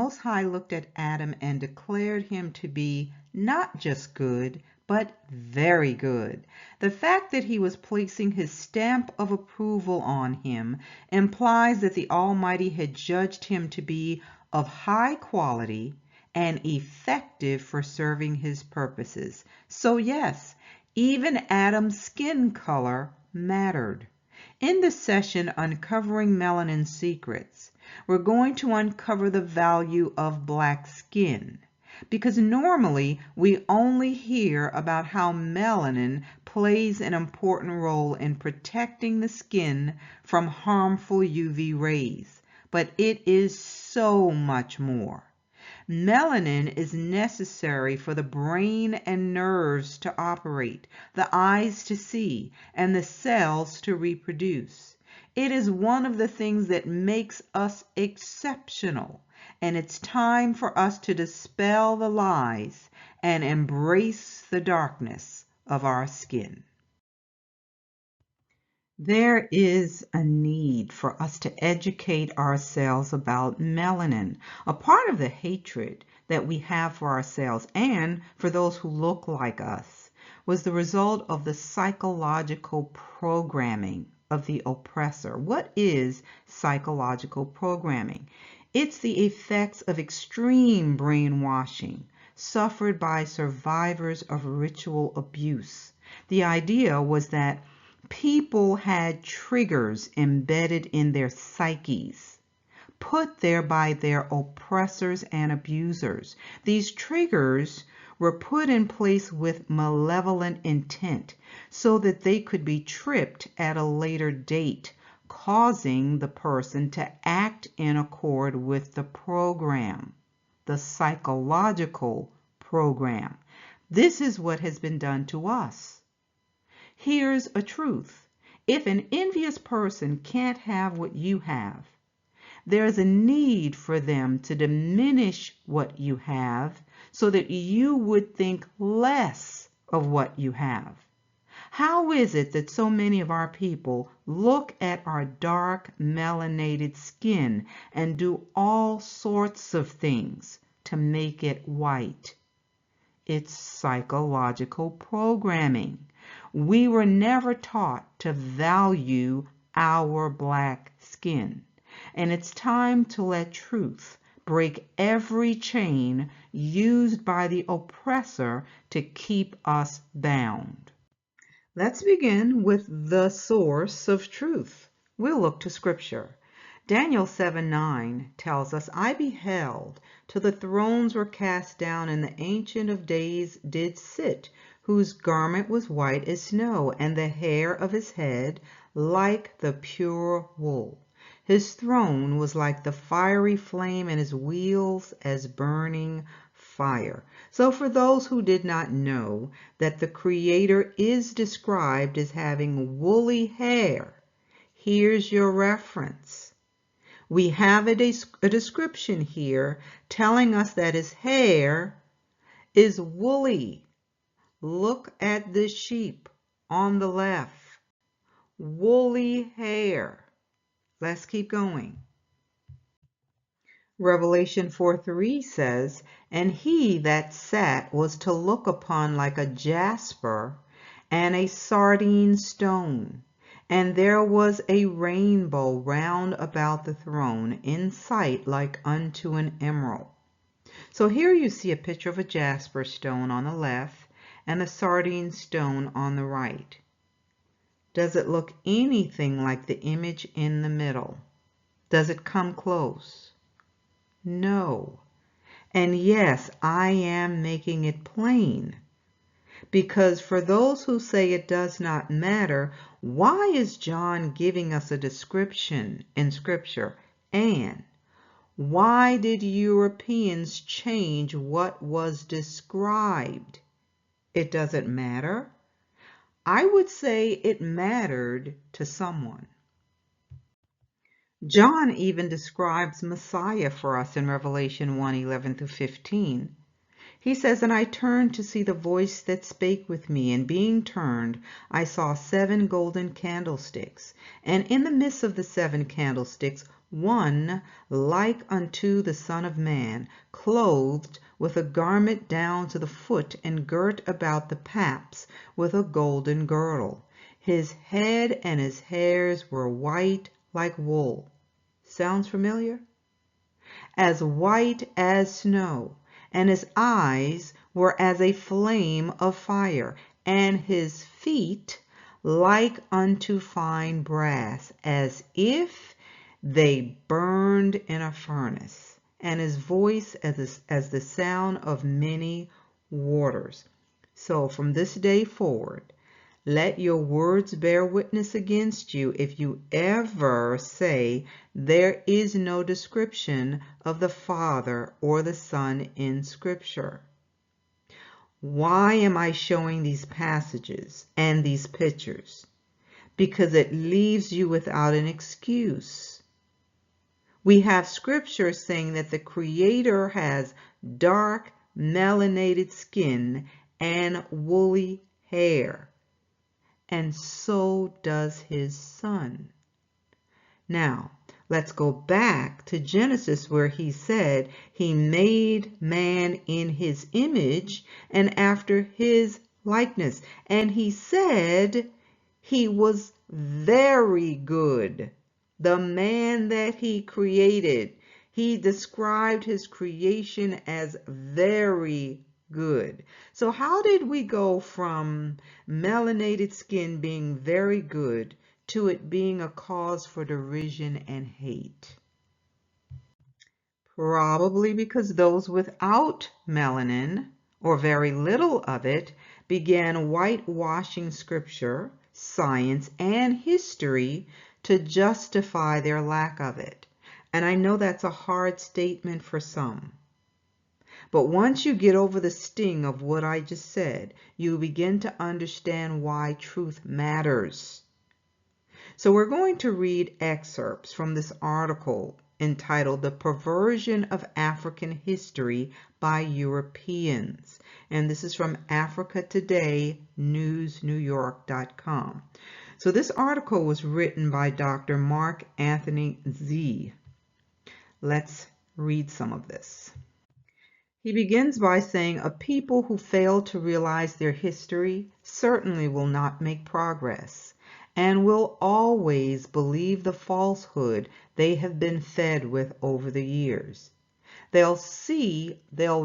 Most High looked at Adam and declared him to be not just good, but very good. The fact that he was placing his stamp of approval on him implies that the Almighty had judged him to be of high quality and effective for serving his purposes. So yes, even Adam's skin color mattered. In this session, Uncovering Melanin Secrets, we're going to uncover the value of black skin, because normally we only hear about how melanin plays an important role in protecting the skin from harmful UV rays, but it is so much more. Melanin is necessary for the brain and nerves to operate, the eyes to see, and the cells to reproduce. It is one of the things that makes us exceptional, and it's time for us to dispel the lies and embrace the darkness of our skin. There is a need for us to educate ourselves about melanin, a part of the hatred that we have for ourselves and for those who look like us was the result of the psychological programming of the oppressor. What is psychological programming? It's the effects of extreme brainwashing suffered by survivors of ritual abuse. The idea was that people had triggers embedded in their psyches, put there by their oppressors and abusers. These triggers were put in place with malevolent intent so that they could be tripped at a later date, causing the person to act in accord with the program, the psychological program. This is what has been done to us. Here's a truth. If an envious person can't have what you have, there's a need for them to diminish what you have so that you would think less of what you have. How is it that so many of our people look at our dark melanated skin and do all sorts of things to make it white? It's psychological programming. We were never taught to value our black skin, and it's time to let truth break every chain used by the oppressor to keep us bound. Let's begin with the source of truth. We'll look to Scripture. Daniel 7:9 tells us, I beheld till the thrones were cast down, and the Ancient of Days did sit, whose garment was white as snow, and the hair of his head like the pure wool. His throne was like the fiery flame, and his wheels as burning fire. So for those who did not know that the Creator is described as having woolly hair, here's your reference. We have a description here telling us that his hair is woolly. Look at the sheep on the left. Woolly hair. Let's keep going. Revelation 4:3 says, and he that sat was to look upon like a jasper and a sardine stone. And there was a rainbow round about the throne, in sight like unto an emerald. So here you see a picture of a jasper stone on the left and a sardine stone on the right. Does it look anything like the image in the middle? Does it come close? No. And yes, I am making it plain. Because for those who say it does not matter, why is John giving us a description in Scripture? And why did Europeans change what was described? It doesn't matter. I would say it mattered to someone. John even describes Messiah for us in Revelation 1:11-15. He says, and I turned to see the voice that spake with me, and being turned, I saw 7 golden candlesticks, and in the midst of the 7 candlesticks one like unto the Son of Man, clothed with a garment down to the foot, and girt about the paps with a golden girdle. His head and his hairs were white like wool. Sounds familiar? As white as snow, and his eyes were as a flame of fire, and his feet like unto fine brass, as if they burned in a furnace, and his voice as the sound of many waters. So from this day forward, let your words bear witness against you if you ever say there is no description of the Father or the Son in Scripture. Why am I showing these passages and these pictures? Because it leaves you without an excuse. We have Scripture saying that the Creator has dark, melanated skin and woolly hair. And so does his Son. Now, let's go back to Genesis, where he said he made man in his image and after his likeness. And he said he was very good. The man that he created, he described his creation as very good. So how did we go from melanated skin being very good to it being a cause for derision and hate? Probably because those without melanin, or very little of it, began whitewashing Scripture, science, and history to justify their lack of it. And I know that's a hard statement for some. But once you get over the sting of what I just said, you begin to understand why truth matters. So we're going to read excerpts from this article entitled "The Perversion of African History by Europeans." And this is from Africa Today, newsnewyork.com. So this article was written by Dr. Mark Anthony Z. Let's read some of this. He begins by saying, a people who fail to realize their history certainly will not make progress and will always believe the falsehood they have been fed with over the years. They'll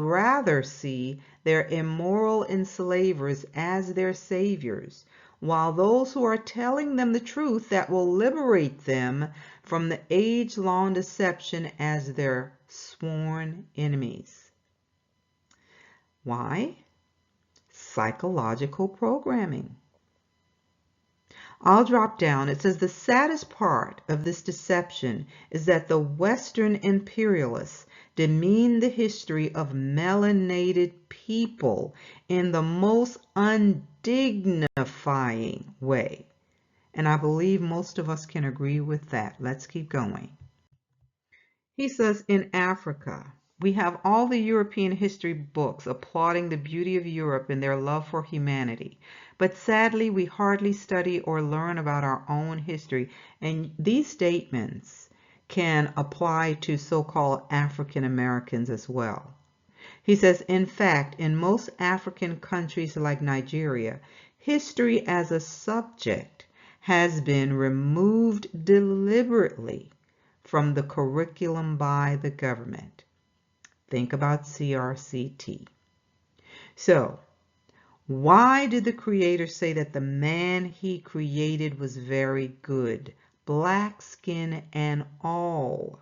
rather see their immoral enslavers as their saviors, while those who are telling them the truth that will liberate them from the age-long deception as their sworn enemies. Why? Psychological programming. I'll drop down. It says the saddest part of this deception is that the Western imperialists demean the history of melanated people in the most undignifying way. And I believe most of us can agree with that. Let's keep going. He says, in Africa, we have all the European history books applauding the beauty of Europe and their love for humanity. But sadly, we hardly study or learn about our own history. And these statements can apply to so-called African Americans as well. He says, in fact, in most African countries like Nigeria, history as a subject has been removed deliberately from the curriculum by the government. Think about CRCT. So, why did the Creator say that the man he created was very good, black skin and all?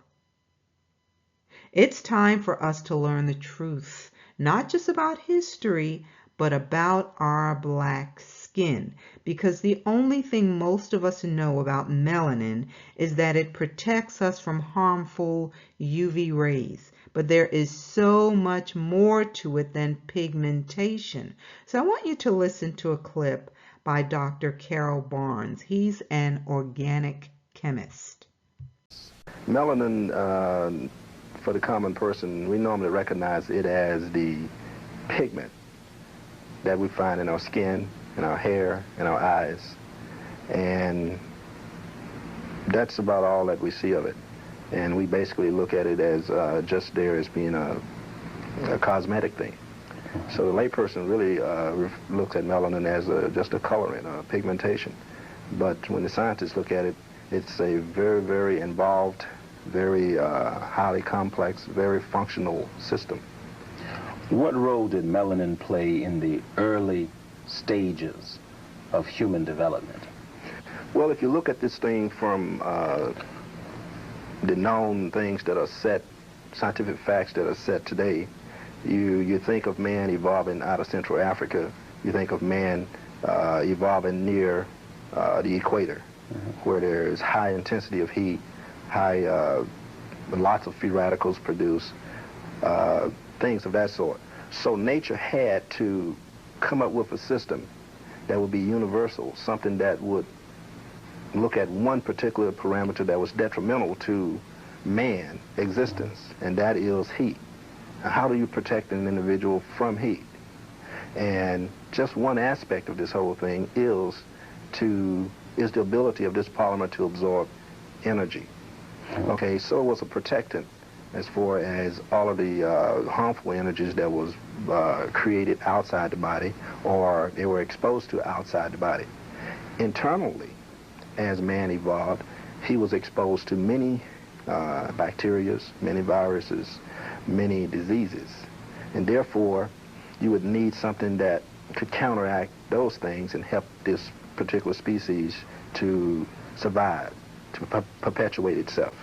It's time for us to learn the truth, not just about history, but about our black skin, because the only thing most of us know about melanin is that it protects us from harmful UV rays. But there is so much more to it than pigmentation. So I want you to listen to a clip by Dr. Carol Barnes. He's an organic chemist. Melanin, for the common person, we normally recognize it as the pigment that we find in our skin, in our hair, in our eyes. And that's about all that we see of it. And we basically look at it as just there as being a cosmetic thing. So the layperson really looks at melanin as just a coloring, a pigmentation. But when the scientists look at it, it's a very, very involved, very highly complex, very functional system. What role did melanin play in the early stages of human development? Well, if you look at this thing from the known things that are set, scientific facts that are set today, you think of man evolving out of Central Africa. You think of man evolving near the equator, where there's high intensity of heat, lots of free radicals produced, things of that sort. So nature had to come up with a system that would be universal, something that would look at one particular parameter that was detrimental to man existence, and that is heat. Now, how do you protect an individual from heat? And just one aspect of this whole thing is the ability of this polymer to absorb energy. Okay, so it was a protectant as far as all of the harmful energies that was created outside the body, or they were exposed to outside the body. Internally, as man evolved, he was exposed to many bacteria, many viruses, many diseases, and therefore you would need something that could counteract those things and help this particular species to survive, to perpetuate itself.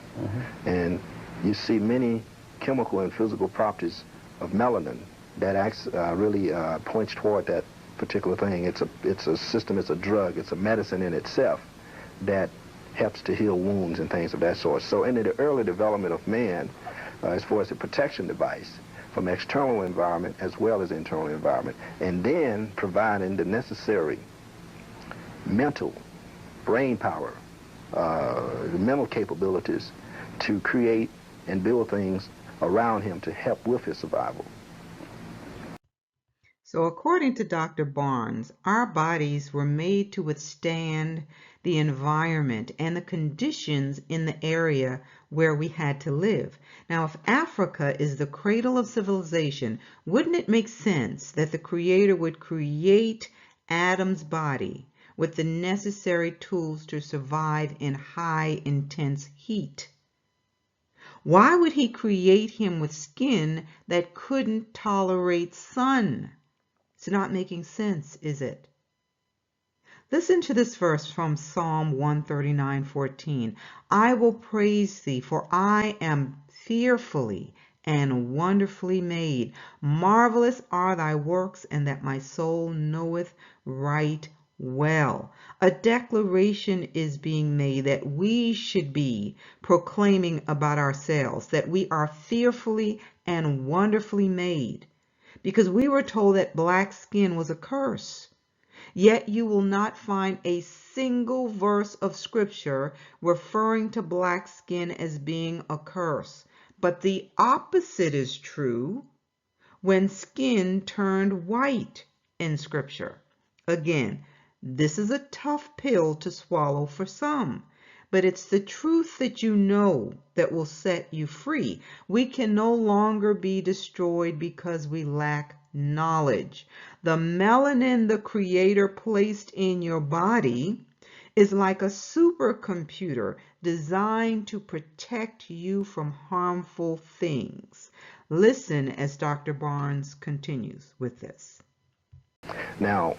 And you see many chemical and physical properties of melanin that really points toward that particular thing. It's a system, it's a drug, it's a medicine in itself that helps to heal wounds and things of that sort. So in the early development of man, as far as a protection device from external environment as well as internal environment, and then providing the necessary mental, brain power, the mental capabilities to create and build things around him to help with his survival. So according to Dr. Barnes, our bodies were made to withstand the environment and the conditions in the area where we had to live. Now, if Africa is the cradle of civilization, wouldn't it make sense that the Creator would create Adam's body with the necessary tools to survive in high, intense heat? Why would he create him with skin that couldn't tolerate sun? It's not making sense, is it? Listen to this verse from Psalm 139:14. I will praise thee, for I am fearfully and wonderfully made. Marvelous are thy works, and that my soul knoweth right well. A declaration is being made that we should be proclaiming about ourselves, that we are fearfully and wonderfully made, because we were told that black skin was a curse. Yet you will not find a single verse of Scripture referring to black skin as being a curse. But the opposite is true when skin turned white in Scripture. Again, this is a tough pill to swallow for some, but it's the truth that you know that will set you free. We can no longer be destroyed because we lack knowledge. The melanin the Creator placed in your body is like a supercomputer designed to protect you from harmful things. Listen as Dr. Barnes continues with this. Now,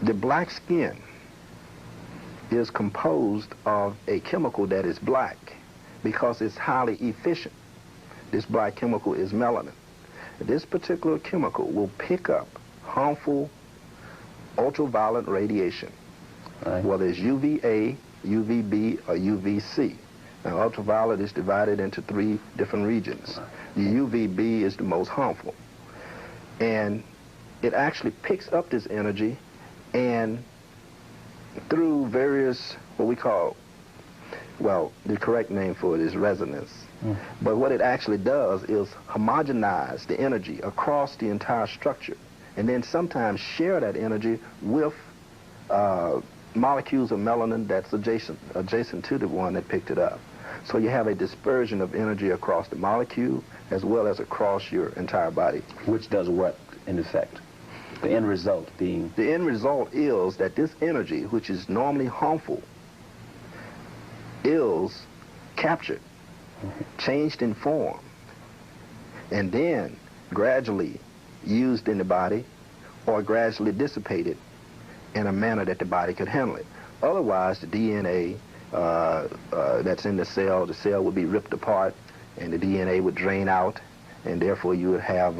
the black skin is composed of a chemical that is black because it's highly efficient. This black chemical is melanin. This particular chemical will pick up harmful ultraviolet radiation, whether it's UVA, UVB, or UVC. Now, ultraviolet is divided into 3 different regions. The UVB is the most harmful. And it actually picks up this energy, and through various, what we call, well, the correct name for it is resonance. But what it actually does is homogenize the energy across the entire structure, and then sometimes share that energy with molecules of melanin that's adjacent to the one that picked it up. So you have a dispersion of energy across the molecule as well as across your entire body. Which does what, in effect? The end result being? The end result is that this energy, which is normally harmful, is captured, changed in form, and then gradually used in the body or gradually dissipated in a manner that the body could handle it. Otherwise, the DNA that's in the cell would be ripped apart and the DNA would drain out, and therefore you would have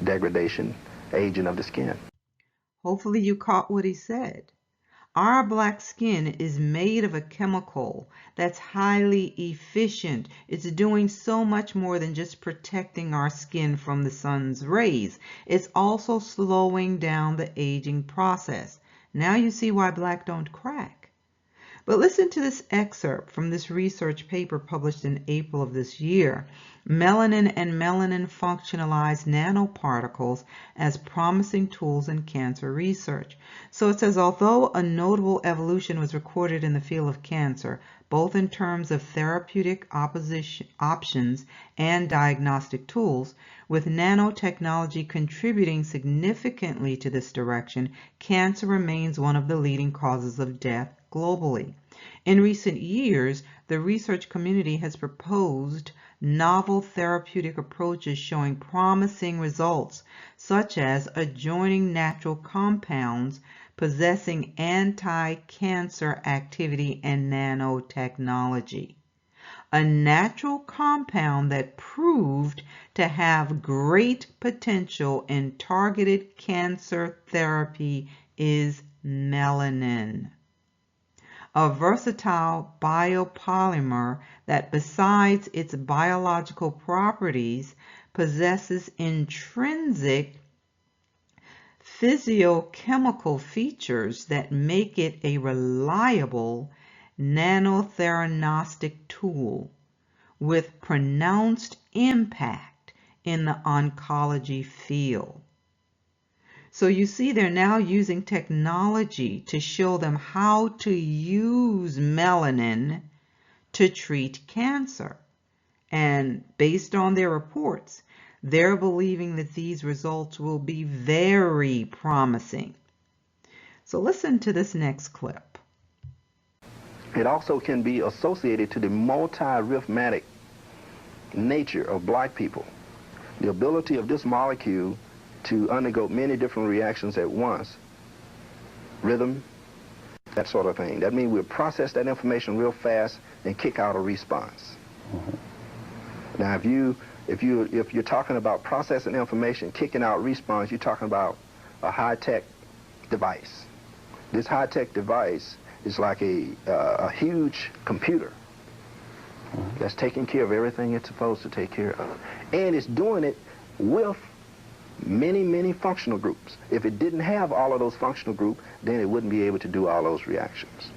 degradation, aging of the skin. Hopefully you caught what he said. Our black skin is made of a chemical that's highly efficient. It's doing so much more than just protecting our skin from the sun's rays. It's also slowing down the aging process. Now you see why black don't crack. But listen to this excerpt from this research paper published in April of this year. Melanin and melanin functionalized nanoparticles as promising tools in cancer research. So it says, although a notable evolution was recorded in the field of cancer, both in terms of therapeutic options and diagnostic tools, with nanotechnology contributing significantly to this direction, cancer remains one of the leading causes of death globally. In recent years, the research community has proposed novel therapeutic approaches showing promising results, such as adjoining natural compounds possessing anti-cancer activity and nanotechnology. A natural compound that proved to have great potential in targeted cancer therapy is melanin, a versatile biopolymer that, besides its biological properties, possesses intrinsic physiochemical features that make it a reliable nanotheranostic tool with pronounced impact in the oncology field. So you see, they're now using technology to show them how to use melanin to treat cancer. And based on their reports, they're believing that these results will be very promising. So listen to this next clip. It also can be associated to the multi-rhythmic nature of black people. The ability of this molecule to undergo many different reactions at once, rhythm, that sort of thing. That means we'll process that information real fast and kick out a response. Now, if you're talking about processing information, kicking out response, you're talking about a high-tech device. This high-tech device is like a huge computer that's taking care of everything it's supposed to take care of, and it's doing it with many functional groups. If it didn't have all of those functional groups, then it wouldn't be able to do all those reactions.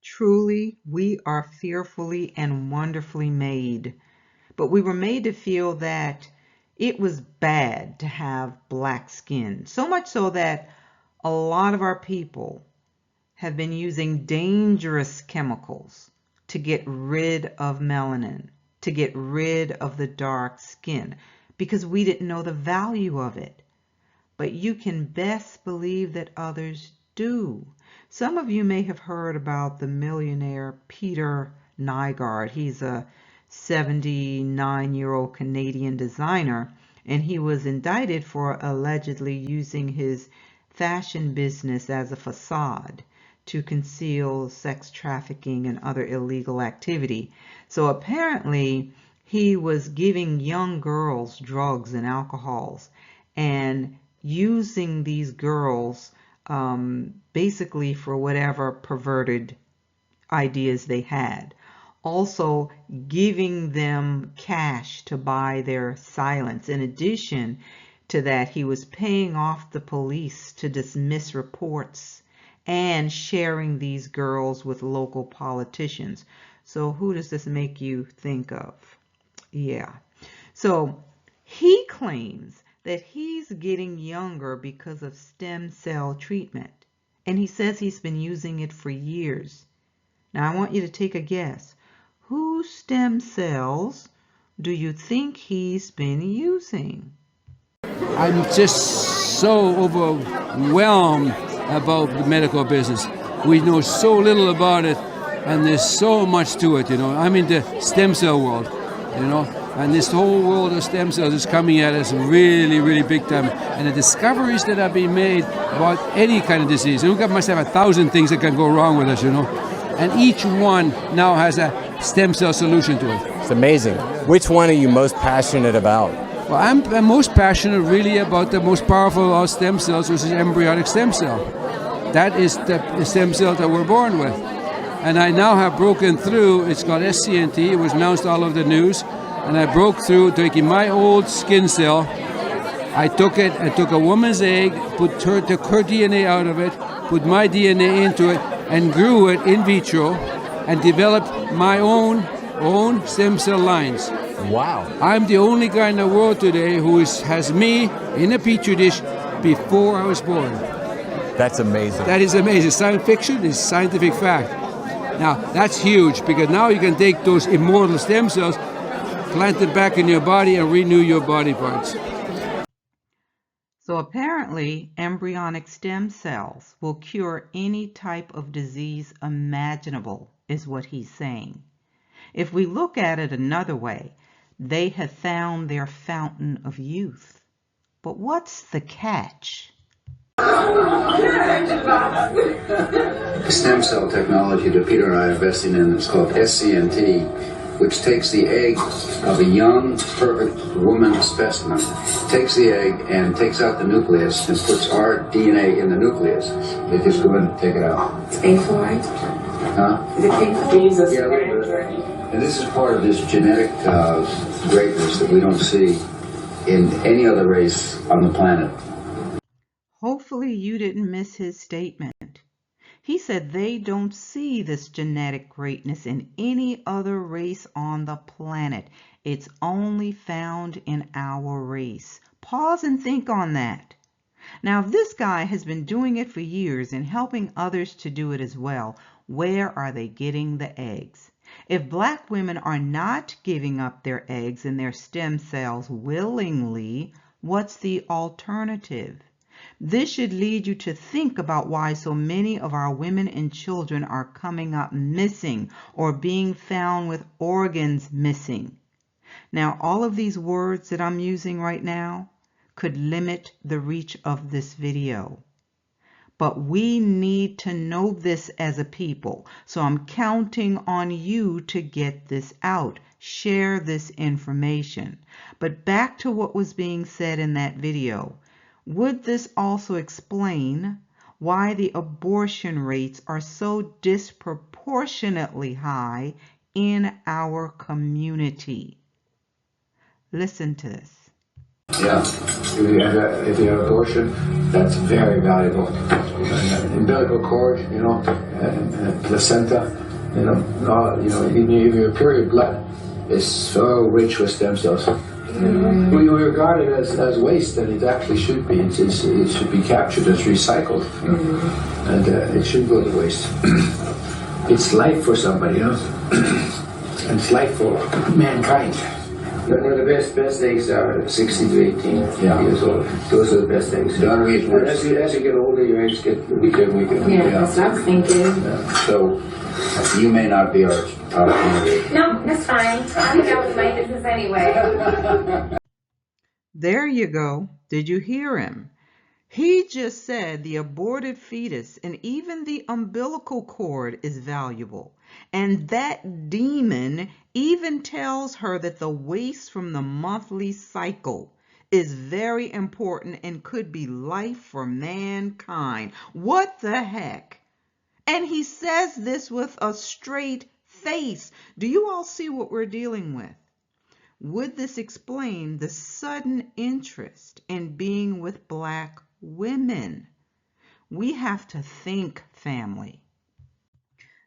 Truly, we are fearfully and wonderfully made, but we were made to feel that it was bad to have black skin, so much so that a lot of our people have been using dangerous chemicals to get rid of melanin, to get rid of the dark skin, because we didn't know the value of it. But you can best believe that others do. Some of you may have heard about the millionaire Peter Nygaard. He's a 79-year-old Canadian designer, and he was indicted for allegedly using his fashion business as a facade to conceal sex trafficking and other illegal activity. So apparently he was giving young girls drugs and alcohols and using these girls basically for whatever perverted ideas they had. Also giving them cash to buy their silence. In addition to that, he was paying off the police to dismiss reports and sharing these girls with local politicians. So who does this make you think of? Yeah. So he claims that he's getting younger because of stem cell treatment. And he says he's been using it for years. Now I want you to take a guess. Whose stem cells do you think he's been using? I'm just so overwhelmed about the medical business. We know so little about it, and there's so much to it, I'm in the stem cell world, and this whole world of stem cells is coming at us really, really big time. And the discoveries that are being made about any kind of disease, and we must have 1,000 things that can go wrong with us, and each one now has a stem cell solution to it. It's amazing. Which one are you most passionate about? Well, I'm most passionate really about the most powerful of all stem cells, which is embryonic stem cell. That is the stem cell that we're born with. And I now have broken through. It's called SCNT. It was announced all over the news. And I broke through taking my old skin cell. I took a woman's egg, took her DNA out of it, put my DNA into it, and grew it in vitro, and developed my own stem cell lines. Wow. I'm the only guy in the world today who has me in a petri dish before I was born. That's amazing. That is amazing. Science fiction is scientific fact. Now, that's huge, because now you can take those immortal stem cells, plant them back in your body, and renew your body parts. So apparently, embryonic stem cells will cure any type of disease imaginable, is what he's saying. If we look at it another way, they have found their fountain of youth. But what's the catch? The stem cell technology that Peter and I are investing in is called SCNT, which takes the egg of a young, perfect woman specimen, takes the egg and takes out the nucleus and puts our DNA in the nucleus. They just go in and take it out. It's painful, right? Huh? Is it painful to use this? Yeah, a little bit. And this is part of this genetic greatness that we don't see in any other race on the planet. Hopefully you didn't miss his statement. He said they don't see this genetic greatness in any other race on the planet. It's only found in our race. Pause and think on that. Now, if this guy has been doing it for years and helping others to do it as well, where are they getting the eggs? If black women are not giving up their eggs and their stem cells willingly, what's the alternative? This should lead you to think about why so many of our women and children are coming up missing or being found with organs missing. Now, all of these words that I'm using right now could limit the reach of this video. But we need to know this as a people. So I'm counting on you to get this out. Share this information. But back to what was being said in that video. Would this also explain why the abortion rates are so disproportionately high in our community? Listen to this. Yeah, if you have abortion, that's very valuable. Umbilical cord, placenta, even your period blood is so rich with stem cells. We regard it as waste, and it actually should be. It should be captured as recycled, and it shouldn't go to waste. It's life for somebody, and it's life for mankind. The best eggs are 16 to 18 years old. Those are the best eggs. As you get older, your eggs get weaker and weaker. Yeah, that's what I was thinking. Yeah. So you may not be our candidate. No, that's fine. I think that was my business anyway. There you go. Did you hear him? He just said the aborted fetus and even the umbilical cord is valuable. And that demon even tells her that the waste from the monthly cycle is very important and could be life for mankind. What the heck? And he says this with a straight face. Do you all see what we're dealing with? Would this explain the sudden interest in being with black women? We have to think, family.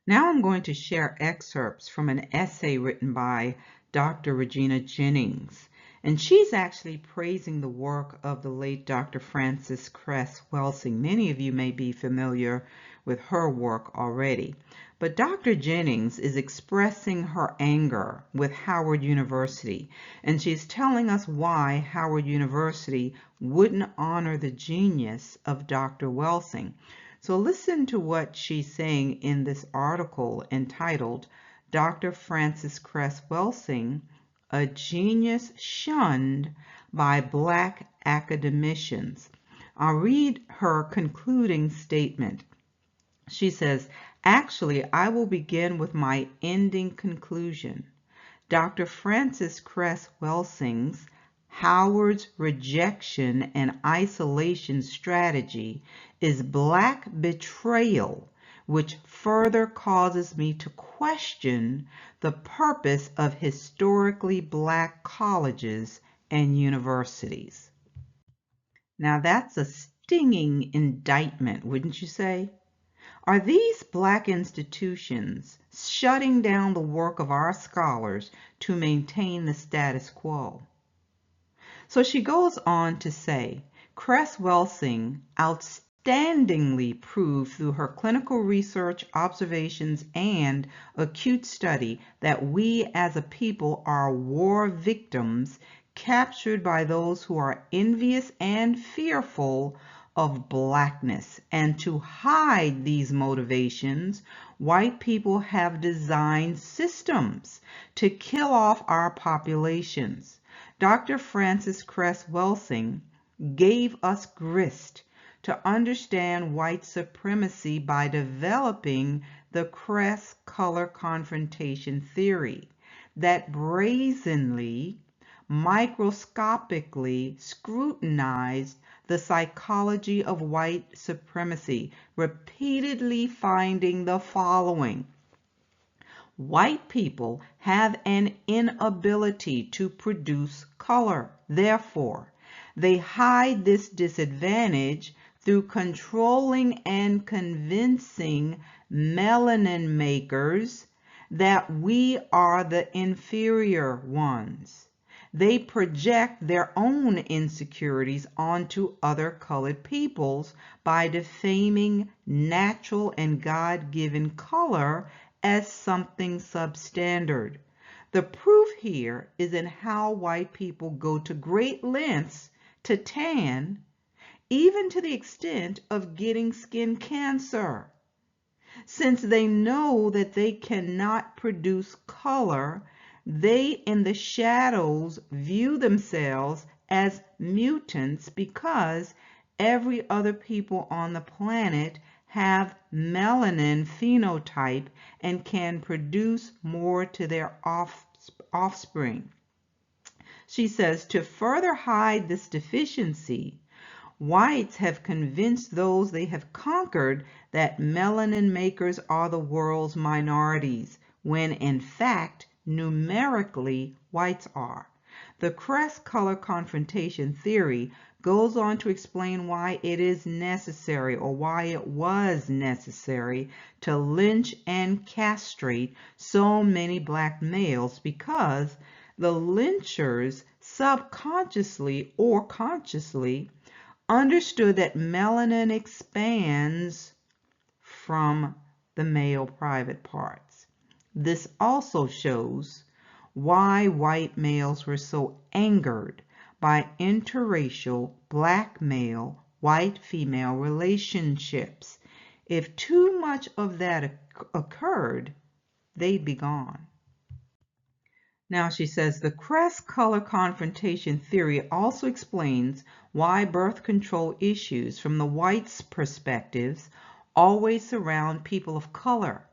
Now I'm going to share excerpts from an essay written by Dr. Regina Jennings. And she's actually praising the work of the late Dr. Frances Cress Welsing. Many of you may be familiar with her work already. But Dr. Jennings is expressing her anger with Howard University, and she's telling us why Howard University wouldn't honor the genius of Dr. Welsing. So listen to what she's saying in this article entitled Dr. Frances Cress Welsing, a Genius Shunned by Black Academicians. I'll read her concluding statement. She says, "Actually, I will begin with my ending conclusion. Dr. Frances Cress Welsing's Howard's rejection and isolation strategy is black betrayal, which further causes me to question the purpose of historically black colleges and universities." Now that's a stinging indictment, wouldn't you say? Are these black institutions shutting down the work of our scholars to maintain the status quo? So she goes on to say, Cress Welsing outstandingly proved through her clinical research, observations, and acute study that we as a people are war victims captured by those who are envious and fearful of blackness. And to hide these motivations, white people have designed systems to kill off our populations. Dr. Frances Cress Welsing gave us grist to understand white supremacy by developing the Cress color confrontation theory that brazenly, microscopically scrutinized the psychology of white supremacy, repeatedly finding the following. White people have an inability to produce color. Therefore, they hide this disadvantage through controlling and convincing melanin makers that we are the inferior ones. They project their own insecurities onto other colored peoples by defaming natural and God-given color as something substandard. The proof here is in how white people go to great lengths to tan, even to the extent of getting skin cancer. Since they know that they cannot produce color, they in the shadows view themselves as mutants because every other people on the planet have melanin phenotype and can produce more to their offspring. She says to further hide this deficiency, whites have convinced those they have conquered that melanin makers are the world's minorities, when in fact, numerically, whites are. The Cress color confrontation theory goes on to explain why it is necessary, or why it was necessary, to lynch and castrate so many black males, because the lynchers subconsciously or consciously understood that melanin expands from the male private parts. This also shows why white males were so angered by interracial black male, white female relationships. If too much of that occurred, they'd be gone. Now she says the Cress color confrontation theory also explains why birth control issues from the whites' perspectives always surround people of color.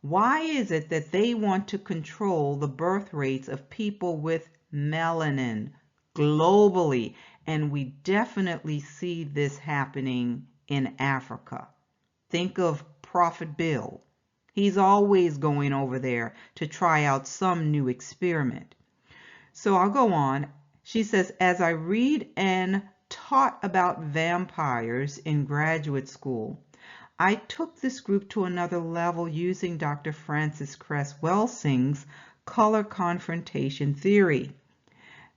Why is it that they want to control the birth rates of people with melanin globally? And we definitely see this happening in Africa. Think of Prophet Bill. He's always going over there to try out some new experiment. So I'll go on. She says, as I read and taught about vampires in graduate school, I took this group to another level using Dr. Frances Cress Welsing's color confrontation theory.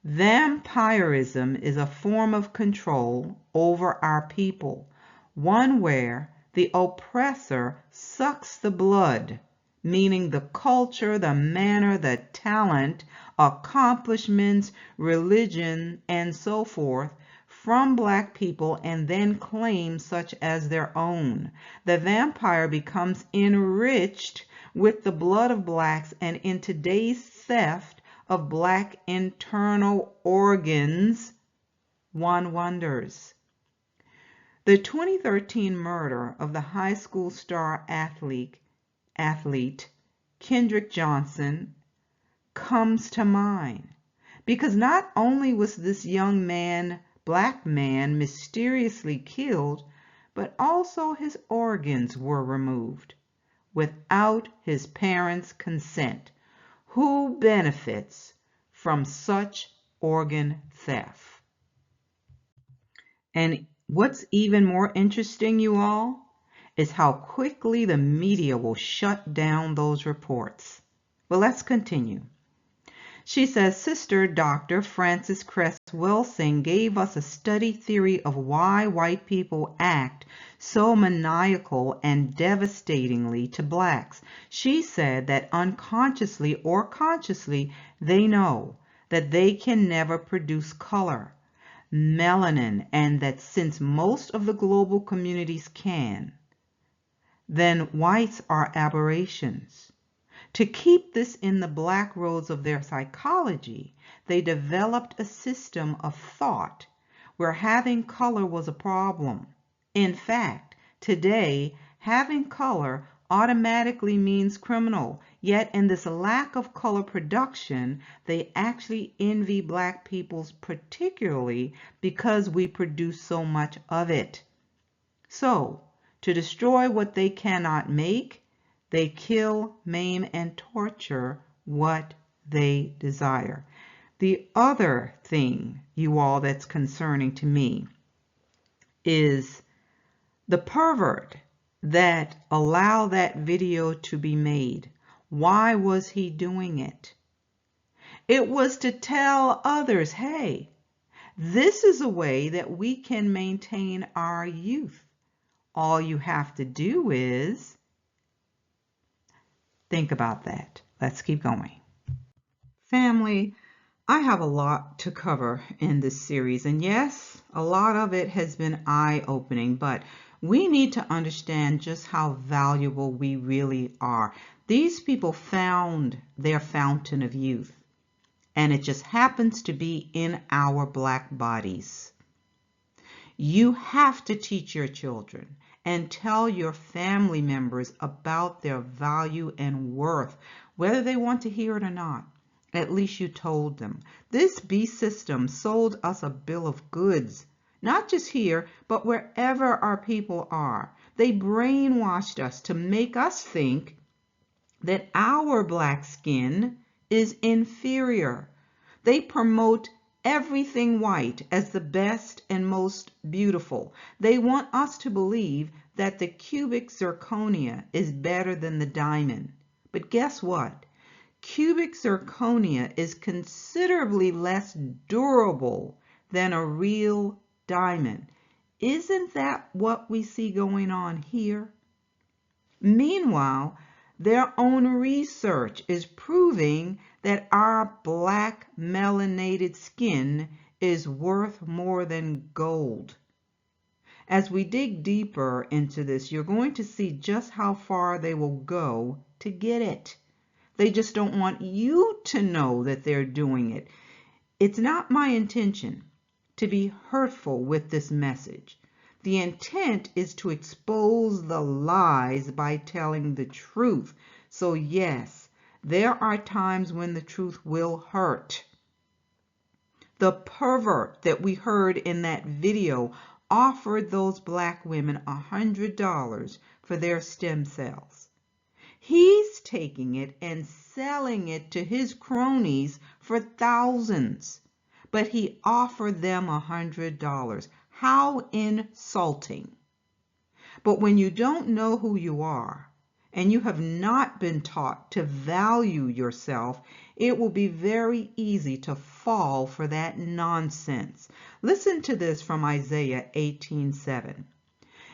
Vampirism is a form of control over our people, one where the oppressor sucks the blood, meaning the culture, the manner, the talent, accomplishments, religion, and so forth, from black people and then claims such as their own. The vampire becomes enriched with the blood of blacks, and in today's theft of black internal organs, one wonders. The 2013 murder of the high school star athlete Kendrick Johnson comes to mind, because not only was this young man, black man, mysteriously killed, but also his organs were removed without his parents' consent. Who benefits from such organ theft? And what's even more interesting, you all, is how quickly the media will shut down those reports. But let's continue. She says, Sister Dr. Frances Cress Welsing gave us a study theory of why white people act so maniacal and devastatingly to blacks. She said that unconsciously or consciously, they know that they can never produce color, melanin, and that since most of the global communities can, then whites are aberrations. To keep this in the black roads of their psychology, they developed a system of thought where having color was a problem. In fact, today, having color automatically means criminal. Yet in this lack of color production, they actually envy black peoples, particularly because we produce so much of it. So, to destroy what they cannot make, they kill, maim, and torture what they desire. The other thing, you all, that's concerning to me is the pervert that allowed that video to be made. Why was he doing it? It was to tell others, hey, this is a way that we can maintain our youth. All you have to do is think about that. Let's keep going. Family, I have a lot to cover in this series, and yes, a lot of it has been eye-opening, but we need to understand just how valuable we really are. These people found their fountain of youth, and it just happens to be in our black bodies. You have to teach your children and tell your family members about their value and worth, whether they want to hear it or not. At least you told them. This beast system sold us a bill of goods, not just here, but wherever our people are. They brainwashed us to make us think that our black skin is inferior. They promote everything white as the best and most beautiful. They want us to believe that the cubic zirconia is better than the diamond. But guess what? Cubic zirconia is considerably less durable than a real diamond. Isn't that what we see going on here? Meanwhile, their own research is proving that our black melanated skin is worth more than gold. As we dig deeper into this, you're going to see just how far they will go to get it. They just don't want you to know that they're doing it. It's not my intention to be hurtful with this message. The intent is to expose the lies by telling the truth. So yes, there are times when the truth will hurt. The pervert that we heard in that video offered those black women $100 for their stem cells. He's taking it and selling it to his cronies for thousands, but he offered them $100. How insulting. But when you don't know who you are and you have not been taught to value yourself, it will be very easy to fall for that nonsense. Listen to this from Isaiah 18:7.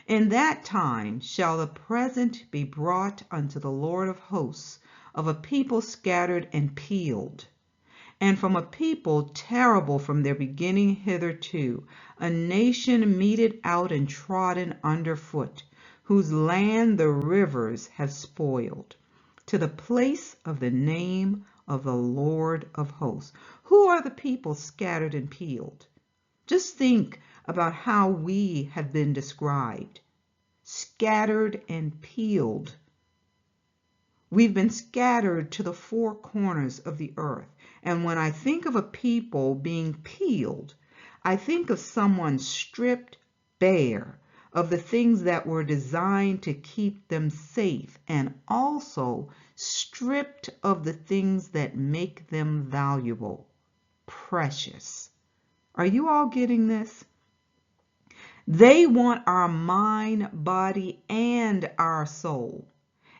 In that time shall the present be brought unto the Lord of hosts, of a people scattered and peeled, and from a people terrible from their beginning hitherto, a nation meted out and trodden under foot, whose land the rivers have spoiled, to the place of the name of the Lord of hosts. Who are the people scattered and peeled? Just think about how we have been described. Scattered and peeled. We've been scattered to the four corners of the earth. And when I think of a people being peeled, I think of someone stripped bare of the things that were designed to keep them safe, and also stripped of the things that make them valuable, precious. Are you all getting this? They want our mind, body, and our soul.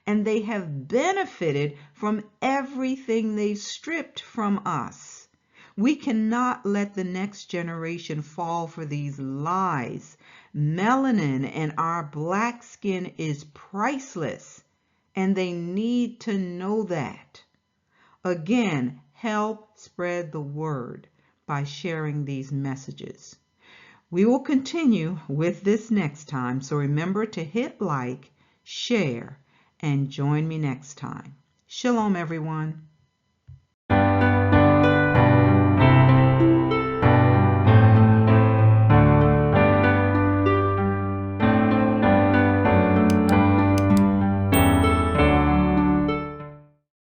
And they have benefited from everything they've stripped from us. We cannot let the next generation fall for these lies. Melanin and our black skin is priceless, and they need to know that. Again, help spread the word by sharing these messages. We will continue with this next time, so remember to hit like, share, and join me next time. Shalom, everyone.